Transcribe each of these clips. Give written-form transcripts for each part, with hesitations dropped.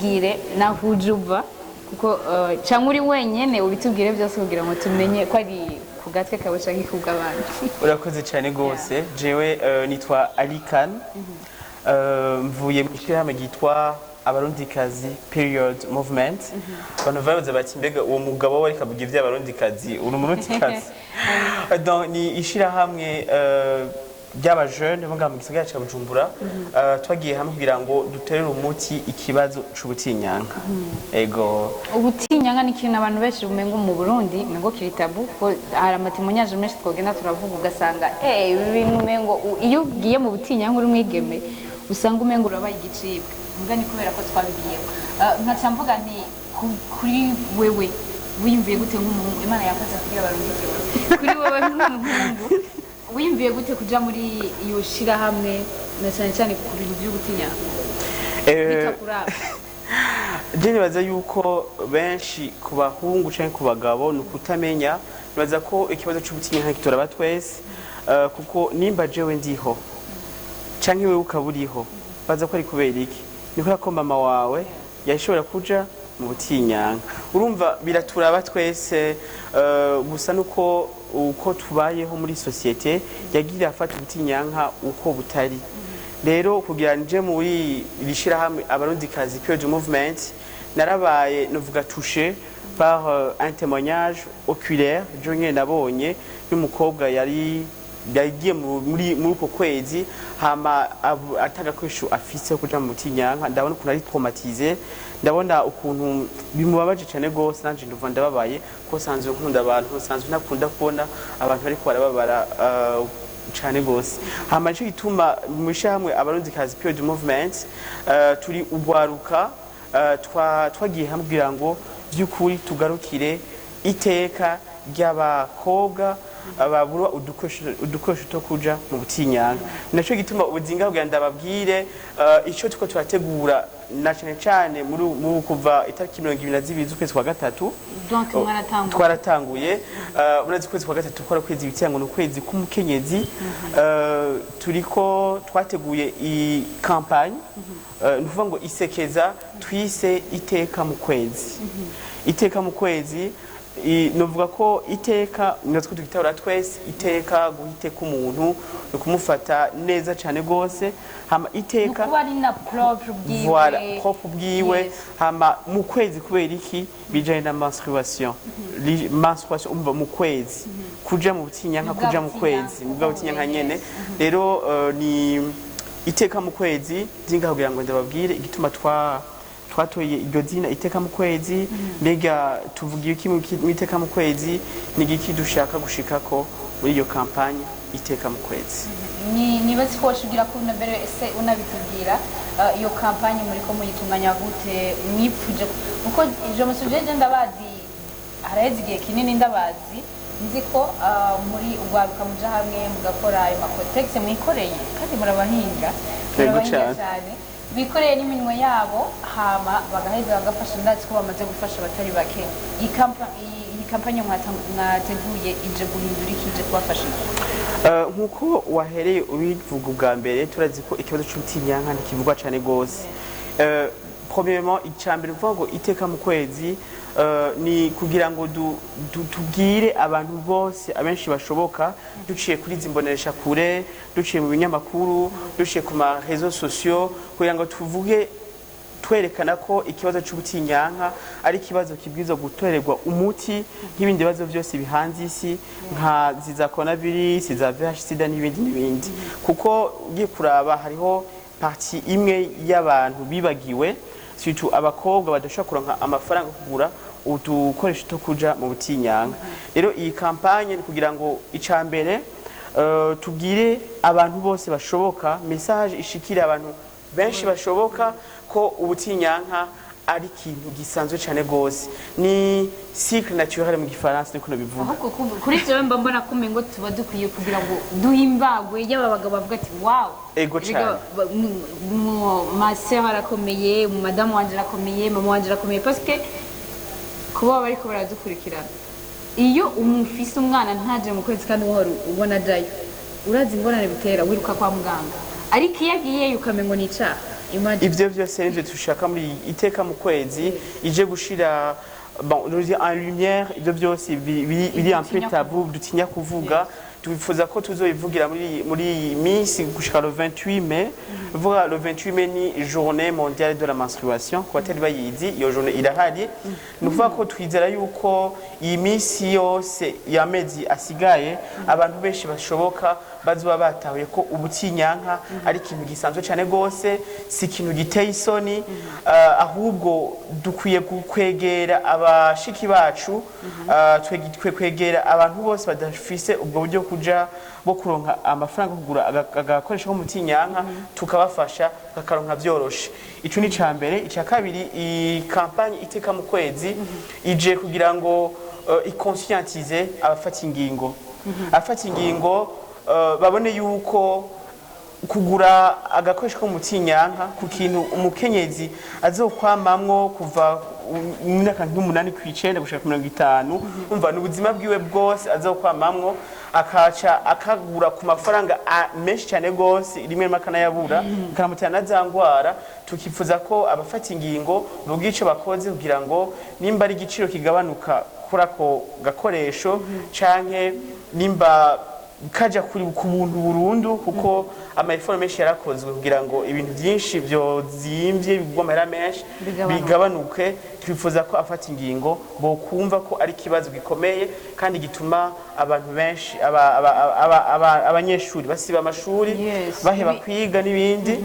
utubwire naho ujuva kuko cyangwa uri wenyene ubitubwire byose kugira ngo tumenye ko ari ku gatwe kawe canke kubw'abandi. Urakoze cyane gose. Jewe nitwa Alikan. Mvuye mu ishyirahamwe ryitwa abarundikazi period movement. Abantu bavuze bati mbega uwo mugabo wari kavuga ivy'abarundikazi uri umurundikazi. Donc ni ishyirahamwe by'aba jeune bo mu gisagara ca Bujumbura twagiye hamwe kugira ngo duterere umuti ikibazo c'ubutinyanka. Ego ubutinyanka ni ikintu abantu benshi bumengo mu Burundi mengo kiri tabu ko hari amatimonyaje menshi twogenda turavuga ugasanga ibintu mengo iyo ugiye mu butinyanka uri mwigeme usanga umengo urabaye igicibwa mbwa ni kubera ko twabigiye nkaca mvuga nti kuri wewe wiyumviye gute nk'umuntu Imana yakoze kugira barungike kuri wewe nk'umuntu wiyumviye gute kuja muri iyo shirahamwe na cyane ku bintu by'ubutinyanga bitakuraba? Je nibaza yuko benshi ku bahungu canke ku bagabo ni ukutamenya. Nibaza ko ikibazo c'ubutinyanka kitoraba twese kuko nimba jewe ndiho canke wewe ukaburiho baza ko ari kubera iki niko ko mama wawe yashobora kuja mu butinyanka. Urumva biraturaba twese gusa nuko uko tubayeho muri societe yagira afata ubutinyanka uko butari. Rero kugira nje muri rishirahamwe abarundikazi period movement narabaye novuga touché par un témoignage oculaire jonye nabonye y'umukobwa yagiye muri uko kwezi hama atagakoresho afise kuja mu butinyanka. Ndabona ukuntu ari traumatisé, ndabona ukuntu bimubabaje cyane gose. Nanje nduva ndababaye ko sanzwe nkunda abantu, sanzwe nakunda kubona abantu bari barababara cyane gose. Hama cyo gituma mu ishyirahamwe abarundikazi period movement turi ugwaruka twagiye hamwe kugira ngo by'ukuri tugarukire iteka ry'abakobwa babura udukoresho two kuja mu butinyanka. Naco gituma ubuzinga kugira ndababwire ico tuko turategura na cyane muri kuva itariki 22 z'ukwezi kwa gatatu. Donc twaratanguye urazi kwezi kwa gatatu twara kwezi ibityango no kwezi k'umukenyezi. Turiko twateguye i campagne nuvuga ngo isekeza twise iteka mu kwezi. Iteka mu kwezi novuga ko iteka natwe tugitahura twese iteka guhiteka umuntu no kumufata neza cyane gose. Hama iteka kuba ari na propre bwiwe, voilà propre bwiwe. Hama mu kwezi kubera iki bijanye na menstruation. Menstruation umva mu kwezi kuja mu butinyanka kuja mu kwezi mugabo butinyanka nyene. Rero ni iteka mu kwezi zinga kugira ngo ndababwire igituma twatoye iryo zina iteka mu kwezi. Mbega tuvugiye iki mu iteka mu kwezi n'igiki dushaka gushikako muri iyo campagne iteka mu kwezi? Nibaze ko washugira ko mbere ese unabitubwira iyo campagne muri ko muyitunganya gute mwipfuje uko je musujeje ndabazi haraheze igihe kinini ndabazi nzi ko muri ugwaruka muja hamwe mugakora ayo makotex mwikoreye kandi murabahinga cyane bikoreye n'iminwe yabo hama bagaheza bagafasha. Ndazi ko bamaze gufasha batari bake. Iyi kampanye mwateguye ije guhindura ikije kubafasha nkuko wahereye ubivuga ubwa mbere. Turazi ko ikibazo c'ubutinyanka ntikivugwa cyane gose. Premièrement icambere uvuga ngo iteka mu kwezi ni kugira ngo tubwire abantu bose abenshi bashoboka duciye kuri zimbonesha kure, duciye mu binyamakuru, duciye ku ma réseaux sociaux kugira ngo tuvuge twerekana ko ikibazo c'ubutinyanka ari ikibazo kibwirizwa gutorerwa umuti nk'ibindi bibazo byose bihanze isi nka ziza coronavirus, za VIH/SIDA n'ibindi. Kuko ugiye kuraba hariho parti imwe y'abantu bibagiwe, surtout abakobwa badashobora kuronka amafaranga kugura udukoresho two kuja mu butinyanka. Rero iyi campagne ni kugira ngo icambere tubwire abantu bose bashoboka, message ishikire abantu benshi bashoboka ko ubutinyanka ari ikintu gisanzwe cyane gose. Ni cycle naturel mu gifaransa niko bivuga. Kuri cyo mbona ko mengo tuba dukwiye kugira ngo duhimbagwe y'ababaga bavuga ati wow ego cyane ma sœur arakomeye, madame wanje arakomeye, mama wanje arakomeye parce que kuba bari ko baradukurikirana. Iyo umufise umwana ntaje mu kwezi kandi uhora ubona dayo urazi ingorane bitera wiruka kwa muganga, ariko iyo agiye ukamengo ni icaha Imagine. ivyo vyose nivyo dushaka muri iteka mu kwezi ije gushira bon en lumière ivyo byose biri un peu tabou dutinya kuvuga tubifuza ko tuzobivugira muri iyi minsi gushika le 28 mai vuga le 28 mai ni journée mondiale de la menstruation ku batari bayizi iyo journée irahari ni ukuvuga ko twizera yuko iyi minsi yose y'amezi asigaye abantu benshi bashoboka bazoba batahuye ko ubutinyanka ari ikintu gisanzwe cyane gose si ikintu giteye isoni ahubwo dukwiye kwegera abashiki bacu kwegera abantu bose badafise ubwo buryo kuja bo kuronka amafaranga kugura agakoresho ko mutinyanka tukabafasha bakaronka byoroshe ico ni cambere icya kabiri i campagne iteka mu kwezi ije kugira ngo iconscientize abafata ingingo babone yuko kugura agakoresho ko mutinyanka ku kintu umukenyezi azokwamamwo kuva mu myaka nk'umunani kw'icenda gushika ku 50 umva n'ubuzima bwiwe bwose azokwamamwo akaca akagura ku mafaranga menshi cyane gose rimwe makanayabura karamutana zangwara tukifuza ko abafata ingingo bubwico bakoze kugira ngo nimba ari igiciro kigabanuka kuri ako gakoresho canke nimba kaja kuri ku buntu burundu kuko amaeforo menshi yarakozwe kugira ngo ibintu byinshi byozimvye bigomera menshi bigabanuke twifuza ko afata ingingo bo kumva ko ari kibazo gikomeye kandi gituma abantu benshi abanyeshuri basiba amashuri baheba kwiga n'ibindi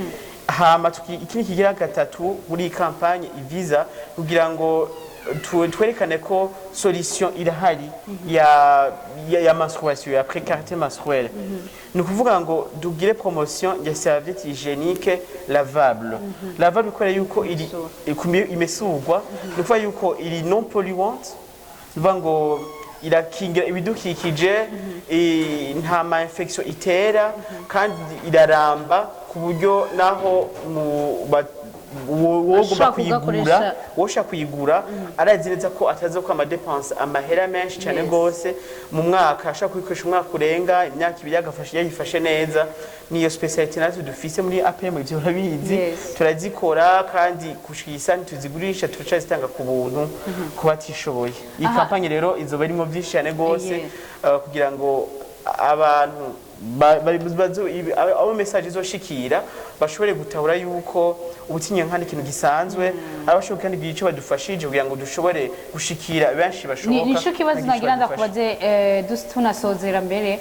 hama ikindi kigira gatatu muri campagne iviza kugira ngo twerekane ko solution irahari ya menstruation ya précarité menstruelle ni ukuvuga ngo dugire promotion ya serviette hygiénique lavable kubera yuko iri imesugwa ni ukuvuga yuko iri non polluante ni ukuvuga ngo irakingira ibidukikije nta ma infection itera kandi iraramba ku buryo naho woshaka kuyigura arazi neza ko atazoka amadepense amahera menshi cyane gose mu mwaka ashaka kwikoresha umwaka urenga imyaka ibiri agafasha yayifashe neza niyo speciality natwe dufise muri APM ibyo urabizi turazikora kandi kushikisa ntuzigurisha turacazitanga ku buntu ku batishoboye iyi campagne rero izoba irimo byinshi cyane gose kugira ngo abantu abo message izoshikira bashobore gutahura yuko ubutinyanka kandi ikintu gisanzwe abashobora kandi gice badufashije kugira ngo dushobore gushikira benshi bashoboka nico kibazo nagira ndakubaze tunasozera mbere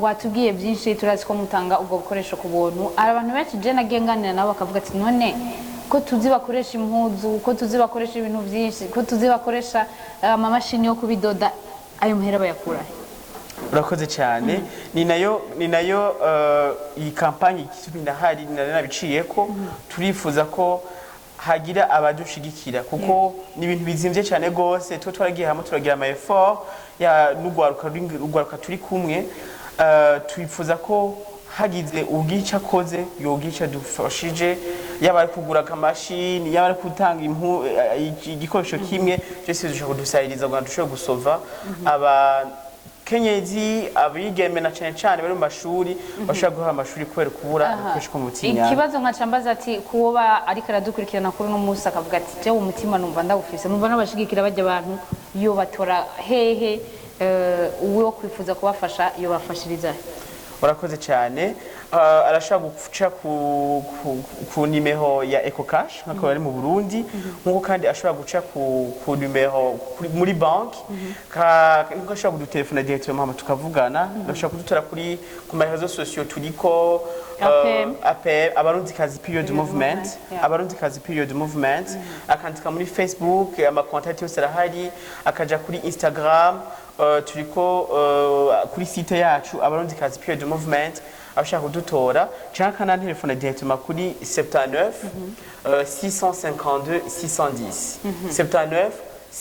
watubwiye byinshi turazi ko mutanga ubwo bukoresho ku buntu abantu benshi je nagenganira nabo bakavuga ati none ko tuzi bakoresha impuzu ko tuzi bakoresha ibintu byinshi ko tuzi bakoresha amamashini yo kubidoda ayo mahera bayakura urakoze cyane ni nayo iyi campagne ikitubinahari nabiciye ko turifuza ko hagira abadushigikira kuko ni ibintu bizimvye cyane gose twe twaragiye hamwe turagira ama effort ya n'ugwaruka turi kumwe twifuza ko hagize ubwica koze yogica dufashije yaba ari kugura akamashini yaba ari gutanga igikoresho kimwe byose dushobora kudusayiriza ngo dushobore gusova kenyezi abigeme na cyane bari mu mashuri bashaka guha amashuri kubera kubura ibikoresho ku mutima ikibazo nkacambaza ati kuba ariko aradukurikirana kuri no musa akavuga ati je umutima numva ndawufise numva nabashigikira bajya abantu iyo batora hehe uwo kwifuza kubafasha iyo bafashiriza urakoze cyane arashaka guca ku nimero ya EcoCash nk'uko bari mu Burundi nk'uko kandi ashobora guca ku nimero muri banki nk'uko ashobora kudutelefona directement tukavugana ashobora kudutora kuri ku marezo sociaux turiko APM abarundikazi period movement akandika muri Facebook amakontakti yose arahari akaja kuri Instagram turiko kuri site yacu abarundikazi period movement abashaka kudutora cyangwa kana telefone directement kuri 79 652 610 79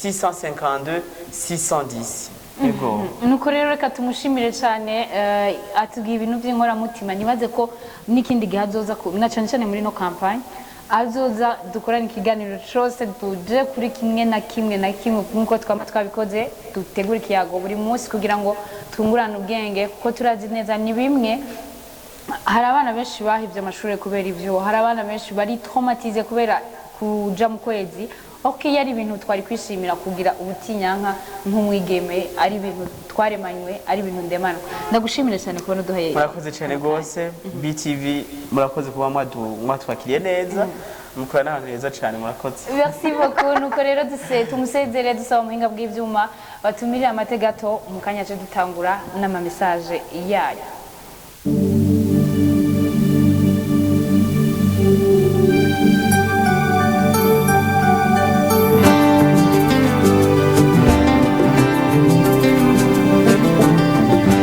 652 610 Ego. Nuko rero reka tumushimire cyane atubwiye ibintu by'inkoramutima nibaze ko n'ikindi gihe azoza na cyane muri no campagne azoza dukorana ikiganiro cyose tuje kuri kimwe na kimwe nkuko twabikoze dutegura ikiyago buri munsi kugira ngo tungurane ubwenge kuko turazi neza ni bimwe hari abana benshi bahivye amashuri kubera ivyo, hari abana benshi bari traumatize kubera kuja mu kwezi. Okay, yari ibintu twari kwishimira kugira ubutinyanka nk'umwigeme, ari ibintu twaremanywe, ari ibintu ndemana. Ndagushimire cyane kubona duhaye. Murakoze cyane gose BTV, murakoze kuba mwatwakiriye neza. Mukora n'ahantu heza cyane, murakoze. Merci beaucoup. Nuko rero tumusezere dusaba umuhinga bw'ivyuma batumirira amategato mu kanya cyo dutangura n'ama message yayo.